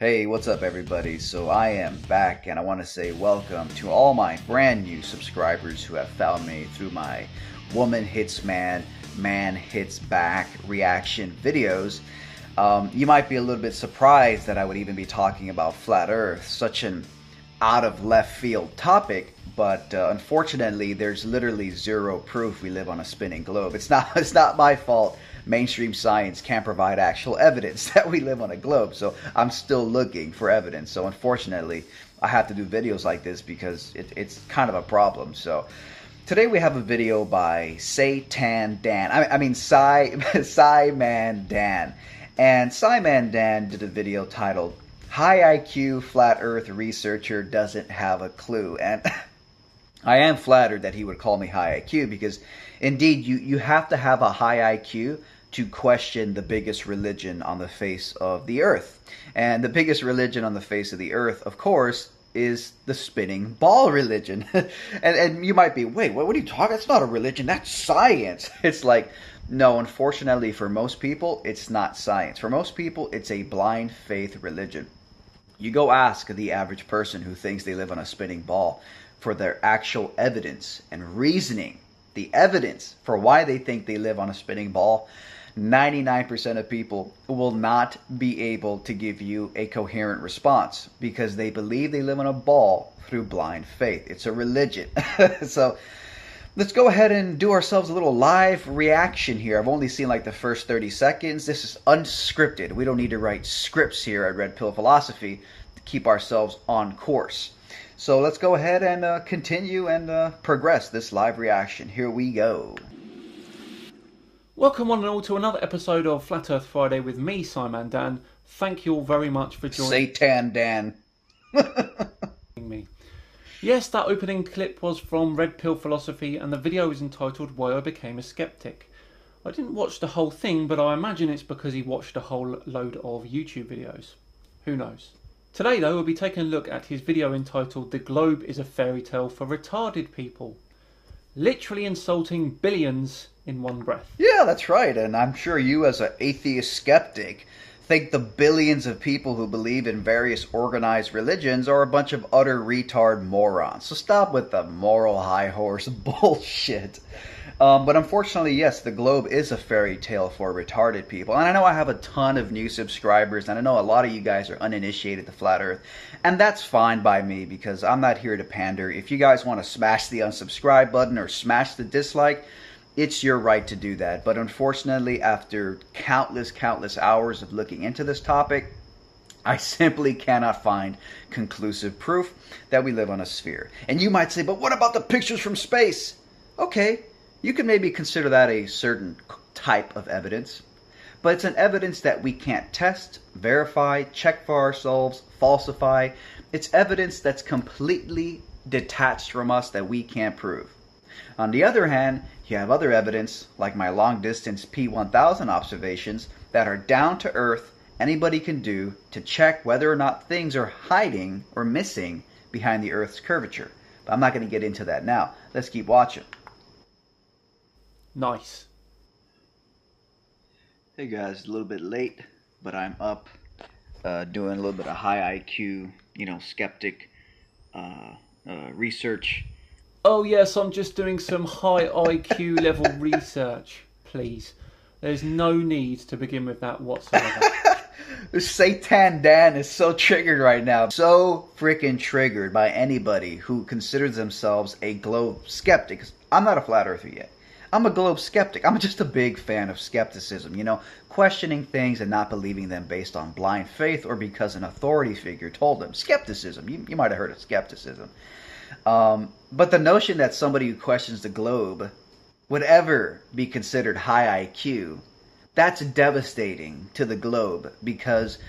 Hey, what's up everybody? So I am back and I want to say welcome to all my brand new subscribers who have found me through my Woman Hits Man, Man Hits Back reaction videos. You might be a little bit surprised that I would even be talking about Flat Earth, such an out of left field topic, but unfortunately there's literally zero proof we live on a spinning globe. It's not my fault mainstream science can't provide actual evidence that we live on a globe, so I'm still looking for evidence. So unfortunately I have to do videos like this because it's kind of a problem. So today we have a video by SatanDan. I mean SciManDan. And SciManDan did a video titled High IQ Flat Earth Researcher Doesn't Have a Clue. And I am flattered that he would call me high IQ because indeed you have to have a high IQ to question the biggest religion on the face of the earth. And the biggest religion on the face of the earth, of course, is the spinning ball religion. and you might be, wait, what are you talking? That's not a religion, that's science. It's like, no, unfortunately for most people, it's not science. For most people, it's a blind faith religion. You go ask the average person who thinks they live on a spinning ball for their actual evidence and reasoning, the evidence for why they think they live on a spinning ball. 99% of people will not be able to give you a coherent response because they believe they live on a ball through blind faith. It's a religion. So let's go ahead and do ourselves a little live reaction here. I've only seen like the first 30 seconds. This is unscripted. We don't need to write scripts here at Red Pill Philosophy to keep ourselves on course. So let's go ahead and continue and progress this live reaction. Here we go. Welcome one and all to another episode of Flat Earth Friday with me, SciManDan. Thank you all very much for joining SatanDan. me. Yes, that opening clip was from Red Pill Philosophy and the video is entitled Why I Became a Skeptic. I didn't watch the whole thing, but I imagine it's because he watched a whole load of YouTube videos. Who knows? Today though, we'll be taking a look at his video entitled The Globe is a Fairy Tale for Retarded People. Literally insulting billions in one breath. Yeah, that's right. And I'm sure you as an atheist skeptic think the billions of people who believe in various organized religions are a bunch of utter retard morons. So stop with the moral high horse bullshit. But unfortunately, yes, the globe is a fairy tale for retarded people. And I know I have a ton of new subscribers, and I know a lot of you guys are uninitiated to Flat Earth. And that's fine by me, because I'm not here to pander. If you guys want to smash the unsubscribe button or smash the dislike, it's your right to do that. But unfortunately, after countless hours of looking into this topic, I simply cannot find conclusive proof that we live on a sphere. And you might say, but what about the pictures from space? Okay. You can maybe consider that a certain type of evidence, but it's an evidence that we can't test, verify, check for ourselves, falsify. It's evidence that's completely detached from us that we can't prove. On the other hand, you have other evidence, like my long-distance P1000 observations, that are down to earth, anybody can do to check whether or not things are hiding or missing behind the Earth's curvature. But I'm not going to get into that now. Let's keep watching. Nice. Hey guys, a little bit late, but I'm up doing a little bit of high IQ, skeptic research. Oh yes, I'm just doing some high IQ level research, please. There's no need to begin with that whatsoever. SatanDan is so triggered right now. So freaking triggered by anybody who considers themselves a globe skeptic. I'm not a flat earther yet. I'm a globe skeptic. I'm just a big fan of skepticism, questioning things and not believing them based on blind faith or because an authority figure told them. Skepticism. You might have heard of skepticism. But the notion that somebody who questions the globe would ever be considered high IQ, that's devastating to the globe, because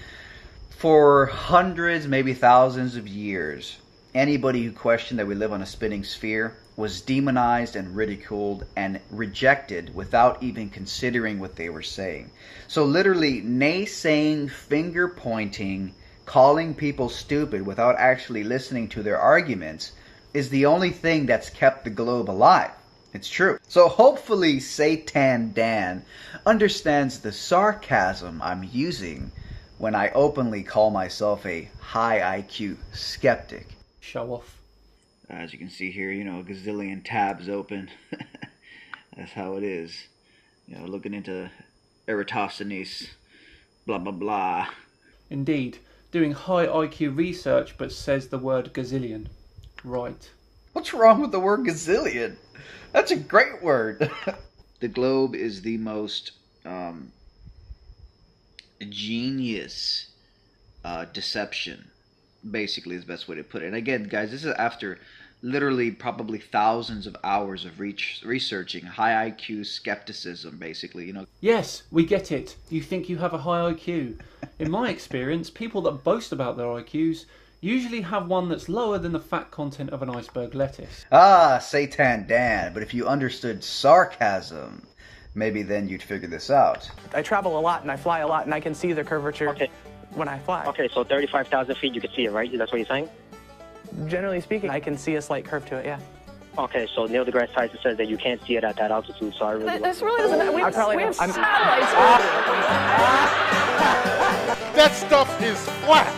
for hundreds, maybe thousands of years, anybody who questioned that we live on a spinning sphere was demonized and ridiculed and rejected without even considering what they were saying. So literally naysaying, finger pointing, calling people stupid without actually listening to their arguments is the only thing that's kept the globe alive. It's true. So hopefully SatanDan understands the sarcasm I'm using when I openly call myself a high IQ skeptic. Show off. As you can see here, you know, a gazillion tabs open. That's how it is. You know, looking into Eratosthenes, blah, blah, blah. Indeed, doing high IQ research but says the word gazillion. Right. What's wrong with the word gazillion? That's a great word. The globe is the most genius deception, basically is the best way to put it. And again, guys, this is after literally probably thousands of hours of researching high IQ skepticism, basically, you know. Yes, we get it. You think you have a high IQ. In my experience, people that boast about their IQs usually have one that's lower than the fat content of an iceberg lettuce. Ah, SatanDan, but if you understood sarcasm, maybe then you'd figure this out. I travel a lot and I fly a lot and I can see the curvature when I fly. Okay, so 35,000 feet, you can see it, right? That's what you're saying? Generally speaking, I can see a slight curve to it, yeah. Okay, so Neil deGrasse Tyson says that you can't see it at that altitude, so I really This really doesn't... We have satellites. That stuff is flat.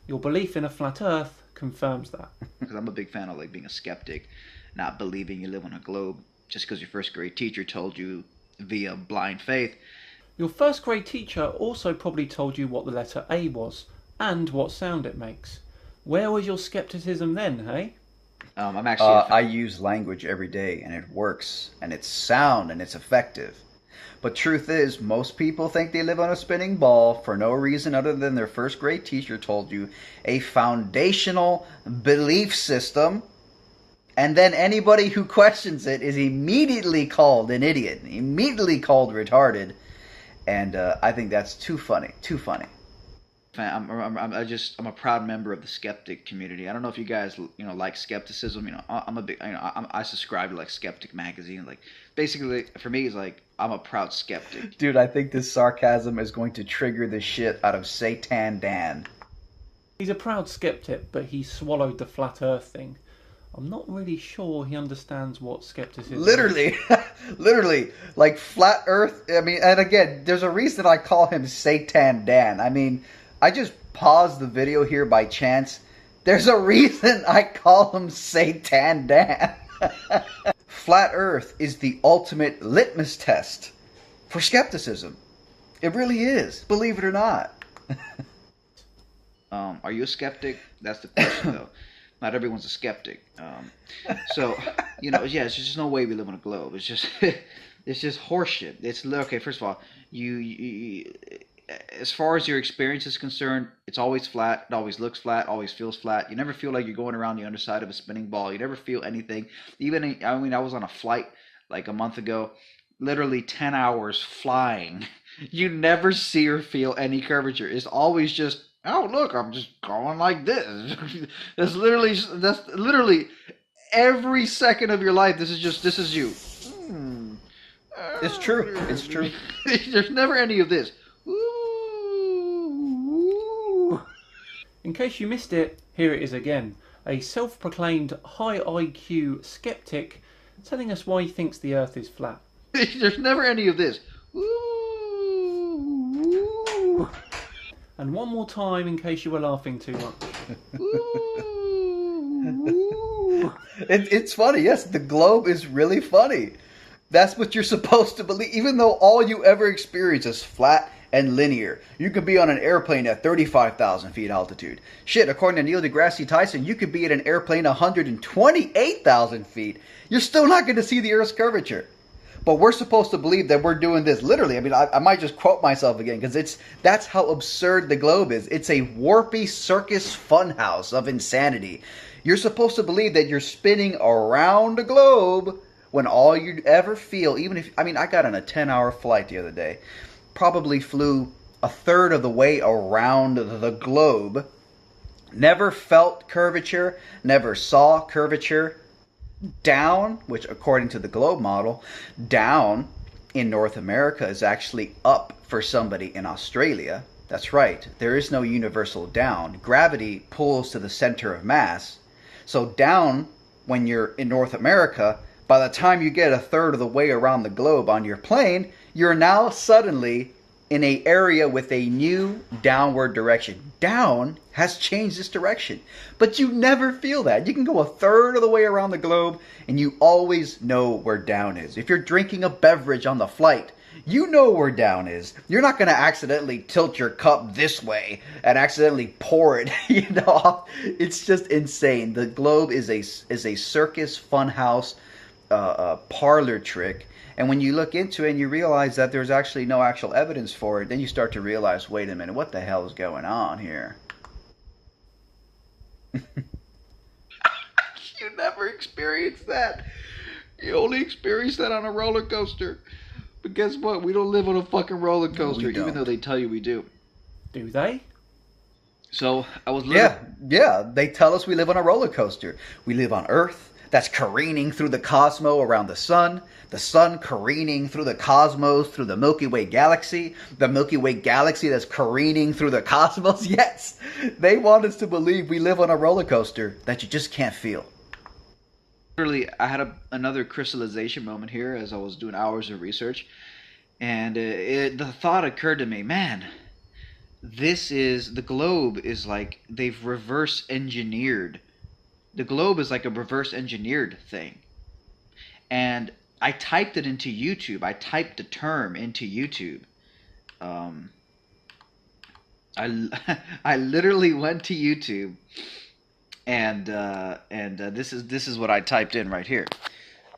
Your belief in a flat earth confirms that. Because I'm a big fan of like being a skeptic, not believing you live on a globe just because your first grade teacher told you via blind faith. Your first grade teacher also probably told you what the letter A was and what sound it makes. Where was your skepticism then, hey? I'm actually. I use language every day, and it works, and it's sound, and it's effective. But truth is, most people think they live on a spinning ball for no reason other than their first grade teacher told you a foundational belief system, and then anybody who questions it is immediately called an idiot, immediately called retarded, and I think that's too funny, too funny. I'm a proud member of the skeptic community. I don't know if you guys, you know, like skepticism. You know, I'm a big, you know, I subscribe to like Skeptic magazine. Like, basically, for me, it's like I'm a proud skeptic. Dude, I think this sarcasm is going to trigger the shit out of SatanDan. He's a proud skeptic, but he swallowed the flat Earth thing. I'm not really sure he understands what skepticism is. Literally, literally, like flat Earth. I mean, and again, there's a reason I call him SatanDan. I mean, I just paused the video here by chance. There's a reason I call him SatanDan. Flat Earth is the ultimate litmus test for skepticism. It really is, believe it or not. Are you a skeptic? That's the question, though. Not everyone's a skeptic. So, you know, yeah, it's just no way we live on a globe. It's just, it's just horseshit. It's okay. First of all, you as far as your experience is concerned, it's always flat. It always looks flat. Always feels flat. You never feel like you're going around the underside of a spinning ball. You never feel anything. Even I mean, I was on a flight like a month ago, literally 10 hours flying. You never see or feel any curvature. It's always just, oh look, I'm just going like this. That's literally every second of your life. This is you. It's true. It's true. There's never any of this. In case you missed it, here it is again. A self-proclaimed high IQ skeptic telling us why he thinks the Earth is flat. There's never any of this. And one more time in case you were laughing too much. It's funny, yes, the globe is really funny. That's what you're supposed to believe, even though all you ever experience is flat and linear. You could be on an airplane at 35,000 feet altitude. Shit, according to Neil deGrasse Tyson, you could be at an airplane 128,000 feet. You're still not going to see the Earth's curvature. But we're supposed to believe that we're doing this literally. I mean, I might just quote myself again, because that's how absurd the globe is. It's a warpy circus funhouse of insanity. You're supposed to believe that you're spinning around the globe when all you ever feel, even if, I mean, I got on a 10-hour flight the other day. Probably flew a third of the way around the globe. Never felt curvature, never saw curvature. Down, which according to the globe model, down in North America is actually up for somebody in Australia. That's right, there is no universal down. Gravity pulls to the center of mass. So down, when you're in North America, By the time you get a third of the way around the globe on your plane, you're now suddenly in an area with a new downward direction. Down has changed its direction, but you never feel that. You can go a third of the way around the globe and you always know where down is. If you're drinking a beverage on the flight, you know where down is. You're not going to accidentally tilt your cup this way and accidentally pour it, you know. It's just insane. The globe is a circus funhouse parlor trick. And when you look into it and you realize that there's actually no actual evidence for it, then you start to realize, wait a minute, what the hell is going on here? You never experienced that. You only experienced that on a roller coaster. But guess what? We don't live on a fucking roller coaster, even though they tell you we do. Do they? So I was yeah. They tell us we live on a roller coaster. We live on Earth. That's careening through the cosmos around the sun careening through the cosmos, through the Milky Way galaxy that's careening through the cosmos. Yes, they want us to believe we live on a roller coaster that you just can't feel. Literally, I had another crystallization moment here as I was doing hours of research, and the thought occurred to me, man, the globe is like they've reverse engineered. The globe is like a reverse engineered thing. And I typed it into YouTube. I typed the term into YouTube. I literally went to YouTube and this is what I typed in right here.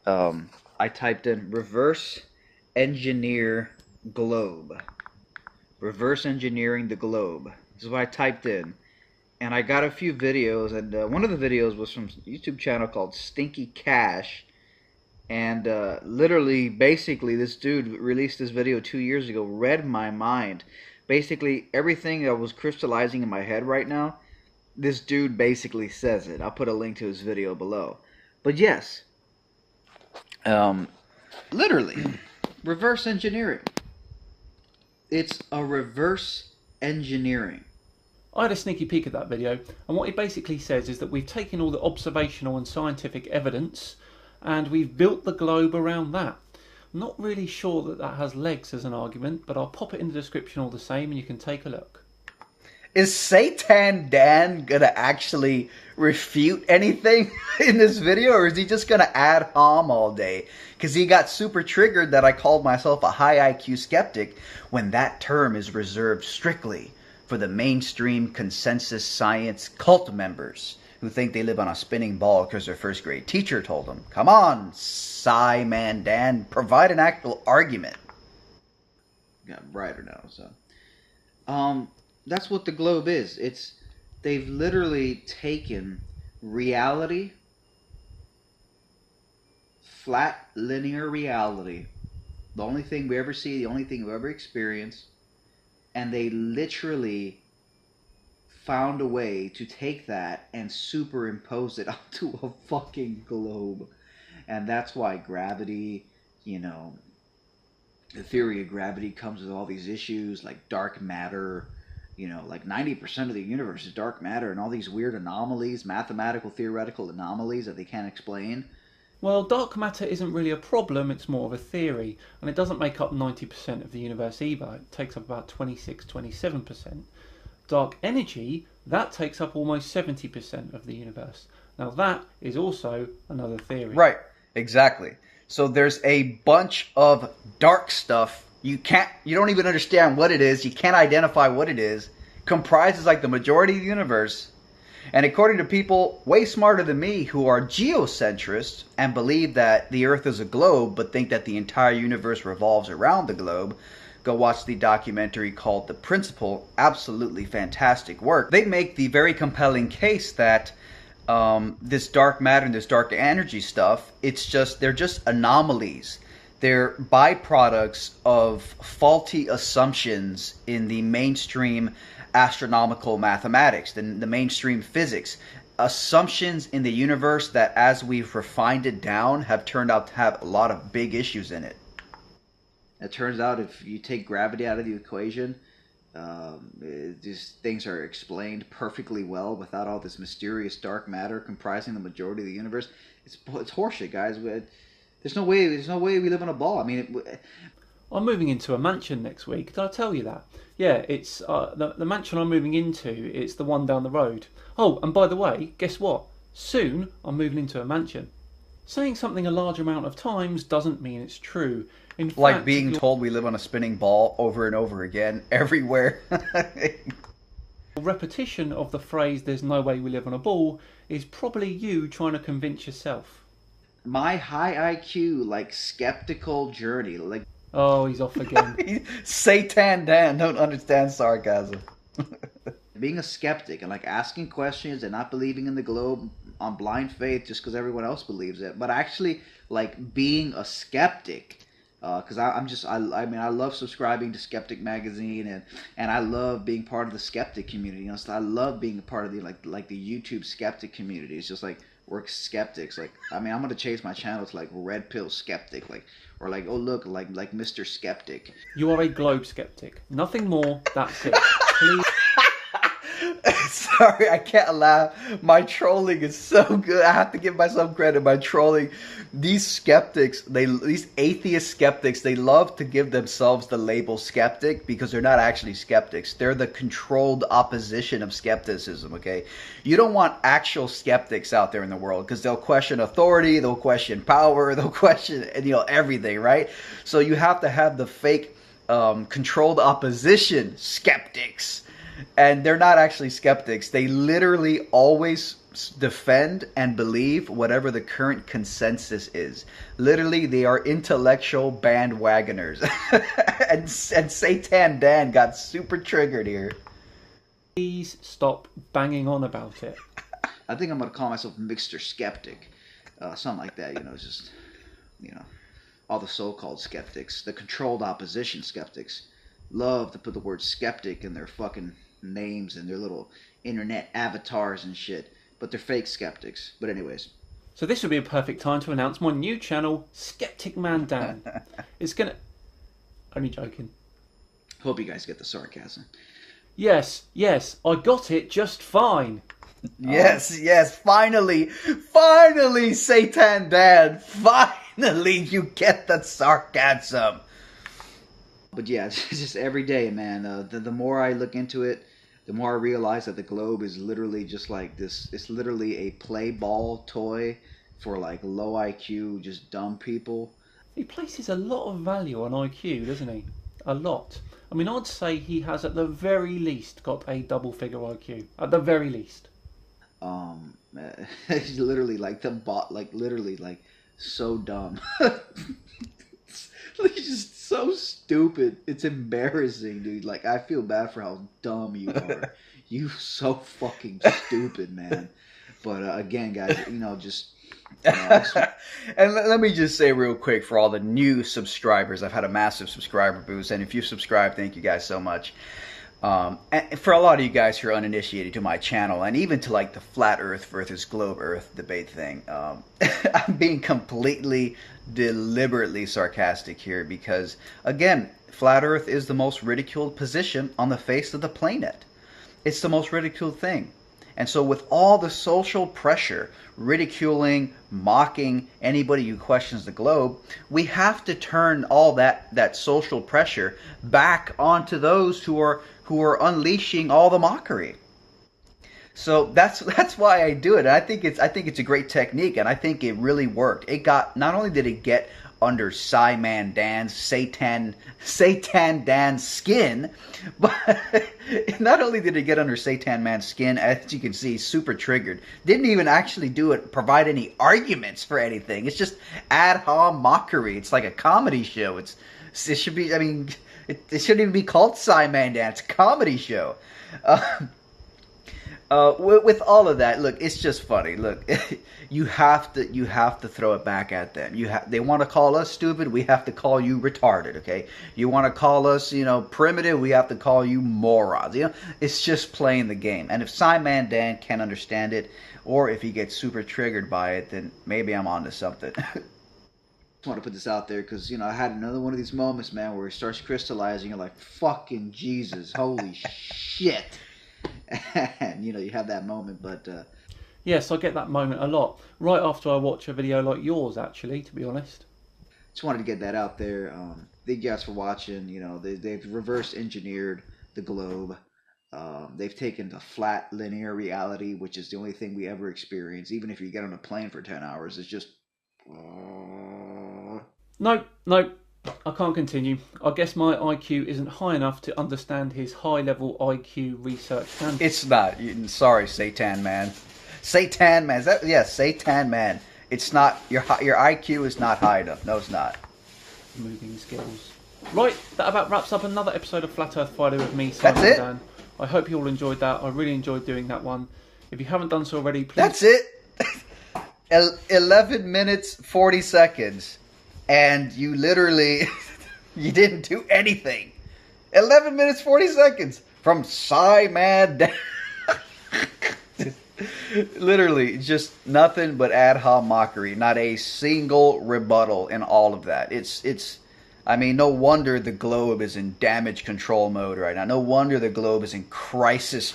I typed in reverse engineer globe. Reverse engineering the globe. This is what I typed in. And I got a few videos, and one of the videos was from a YouTube channel called Stinky Cash. And literally, basically, this dude released this video 2 years ago, read my mind. Basically, everything that was crystallizing in my head right now, this dude basically says it. I'll put a link to his video below. But yes, literally, reverse engineering. It's a reverse engineering. I had a sneaky peek at that video, and what he basically says is that we've taken all the observational and scientific evidence and we've built the globe around that. I'm not really sure that that has legs as an argument, but I'll pop it in the description all the same and you can take a look. Is SatanDan gonna actually refute anything in this video, or is he just gonna ad hom all day? Because he got super triggered that I called myself a high IQ skeptic when that term is reserved strictly for the mainstream consensus science cult members who think they live on a spinning ball because their first grade teacher told them. Come on, SciManDan, provide an actual argument. Got brighter now, so. That's what the globe is. They've literally taken reality, flat linear reality, the only thing we ever see, the only thing we ever experience, and they literally found a way to take that and superimpose it onto a fucking globe. And that's why gravity, you know, the theory of gravity comes with all these issues like dark matter. You know, like 90% of the universe is dark matter, and all these weird anomalies, mathematical, theoretical anomalies that they can't explain. Well, dark matter isn't really a problem, it's more of a theory, and it doesn't make up 90% of the universe either. It takes up about 26-27%. Dark energy, that takes up almost 70% of the universe. Now that is also another theory. Right, exactly. So there's a bunch of dark stuff. You don't even understand what it is. You can't identify what it is. Comprises like the majority of the universe. And according to people way smarter than me who are geocentrists and believe that the Earth is a globe but think that the entire universe revolves around the globe, go watch the documentary called The Principle. Absolutely fantastic work. They make the very compelling case that this dark matter and this dark energy stuff, they're just anomalies. They're byproducts of faulty assumptions in the mainstream astronomical mathematics, the mainstream physics. Assumptions in the universe that, as we've refined it down, have turned out to have a lot of big issues in it. It turns out if you take gravity out of the equation, these things are explained perfectly well without all this mysterious dark matter comprising the majority of the universe. It's horseshit, guys. There's no way. There's no way we live on a ball. I mean, I'm moving into a mansion next week. Did I tell you that? Yeah, it's the mansion I'm moving into. It's the one down the road. Oh, and by the way, guess what? Soon I'm moving into a mansion. Saying something a large amount of times doesn't mean it's true. In fact, like being told we live on a spinning ball over and over again everywhere. repetition of the phrase "there's no way we live on a ball" is probably you trying to convince yourself. My high IQ, like, skeptical journey, like... Oh, he's off again. SatanDan don't understand sarcasm. Being a skeptic and, like, asking questions and not believing in the globe on blind faith just because everyone else believes it, but actually, like, being a skeptic. Because I mean, I love subscribing to Skeptic Magazine, and I love being part of the skeptic community. You know, so I love being a part of the like the YouTube skeptic community. It's just like, we're skeptics. Like, I mean, I'm gonna change my channel to like Red Pill Skeptic, like, or like, oh look, like Mr. Skeptic. You are a globe skeptic. Nothing more. That's it. Please. Sorry, I can't laugh. My trolling is so good. I have to give myself credit. My trolling, these skeptics, these atheist skeptics, they love to give themselves the label skeptic because they're not actually skeptics. They're the controlled opposition of skepticism, okay? You don't want actual skeptics out there in the world because they'll question authority, they'll question power, they'll question, you know, everything, right? So you have to have the fake controlled opposition skeptics. And they're not actually skeptics. They literally always defend and believe whatever the current consensus is. Literally, they are intellectual bandwagoners. and SatanDan got super triggered here. Please stop banging on about it. I think I'm going to call myself Mr. Skeptic. Something like that, you know, just, you know, all the so-called skeptics, the controlled opposition skeptics, love to put the word skeptic in their fucking names and their little internet avatars and shit, but they're fake skeptics. But anyways, so this would be a perfect time to announce my new channel, SciManDan. It's gonna... Only joking. Hope you guys get the sarcasm. Yes, I got it just fine. Yes, finally, SatanDan, finally you get the sarcasm. But yeah, it's just every day, man. The more I look into it, the more I realize that the globe is literally just like this. It's literally a play ball toy for like low IQ, just dumb people. He places a lot of value on IQ, doesn't he? A lot. I mean, I'd say he has at the very least got a double-figure IQ. At the very least. He's literally like the bot, like literally like so dumb. He's just so stupid. It's embarrassing, dude. Like, I feel bad for how dumb you are. You so fucking stupid, man. But again, guys, you know, just... You know, and let me just say real quick for all the new subscribers, I've had a massive subscriber boost, and if you've subscribed, thank you guys so much. And for a lot of you guys who are uninitiated to my channel, and even to like the flat Earth versus globe Earth debate thing, I'm being completely, deliberately sarcastic here because, again, flat Earth is the most ridiculed position on the face of the planet. It's the most ridiculed thing. And so with all the social pressure, ridiculing, mocking anybody who questions the globe, we have to turn all that social pressure back onto those who are unleashing all the mockery. So that's why I do it. And I think it's a great technique, and I think it really worked. It got, not only did it get under SciManDan's SatanDan's skin, but not only did it get under SatanDan's skin, as you can see, super triggered. Didn't even actually provide any arguments for anything. It's just ad hoc mockery. It's like a comedy show. It should be, I mean, it shouldn't even be called SciManDan. It's a comedy show. With all of that, look, it's just funny. Look, you have to throw it back at them. They want to call us stupid, we have to call you retarded, okay? You want to call us, you know, primitive, we have to call you morons. You know, it's just playing the game. And if SciManDan can't understand it, or if he gets super triggered by it, then maybe I'm onto something. I just want to put this out there because, you know, I had another one of these moments, man, where it starts crystallizing. You're like, fucking Jesus, holy shit. And, you know, you have that moment, but... Yes, I get that moment a lot. Right after I watch a video like yours, actually, to be honest. Just wanted to get that out there. Thank you guys for watching. You know, they've reverse engineered the globe. They've taken the flat linear reality, which is the only thing we ever experience. Even if you get on a plane for 10 hours, it's just... Nope, I can't continue. I guess my IQ isn't high enough to understand his high-level IQ research tangent. It's not. Sorry, SatanDan. SatanDan. Is that? Yes, SatanDan. It's not. Your IQ is not high enough. No, it's not. Moving skills. Right, that about wraps up another episode of Flat Earth Friday with me, That's it? SciManDan. I hope you all enjoyed that. I really enjoyed doing that one. If you haven't done so already, please... That's it. 11 minutes, 40 seconds. And you literally... you didn't do anything. 11 minutes, 40 seconds. From SciManDan. Literally, just nothing but ad hoc mockery. Not a single rebuttal in all of that. It's... I mean, no wonder the globe is in damage control mode right now. No wonder the globe is in crisis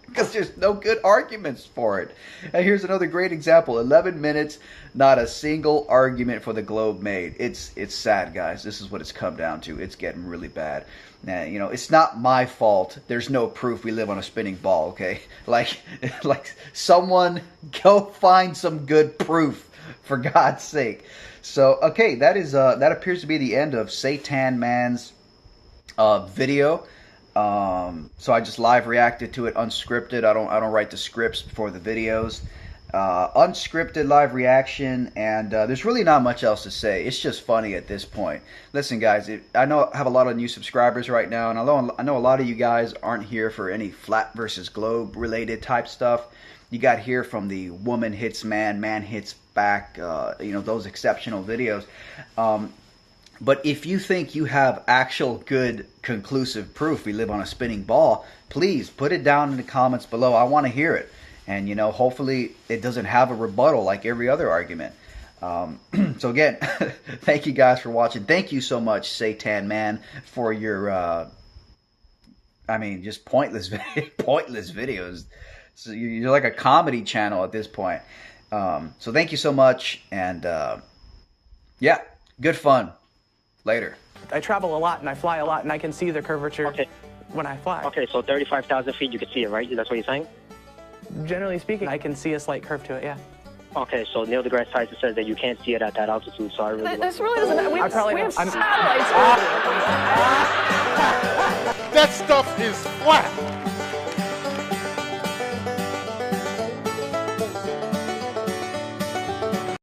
because there's no good arguments for it. And here's another great example. 11 minutes, not a single argument for the globe made. It's sad, guys. This is what it's come down to. It's getting really bad. Now, you know, it's not my fault. There's no proof we live on a spinning ball, okay? Like someone go find some good proof, for God's sake. So, okay, that appears to be the end of SatanDan's video. So I just live reacted to it unscripted. I don't write the scripts before the videos. Unscripted live reaction, and there's really not much else to say. It's just funny at this point. Listen, guys, I know I have a lot of new subscribers right now, and I know a lot of you guys aren't here for any flat versus globe related type stuff. You got here from the woman hits man, man hits back, you know, those exceptional videos. But if you think you have actual good conclusive proof we live on a spinning ball, please put it down in the comments below. I want to hear it. And, you know, hopefully it doesn't have a rebuttal like every other argument. So again, thank you guys for watching. Thank you so much, SatanDan, for your, I mean, just pointless videos. So you're like a comedy channel at this point. So thank you so much, and yeah, good fun. Later. I travel a lot and I fly a lot and I can see the curvature when I fly. Okay, so 35,000 feet, you can see it, right? That's what you're saying? Generally speaking, I can see a slight curve to it, yeah. Okay, so Neil deGrasse Tyson says that you can't see it at that altitude, so I really... This really doesn't... We have satellites. That stuff is flat.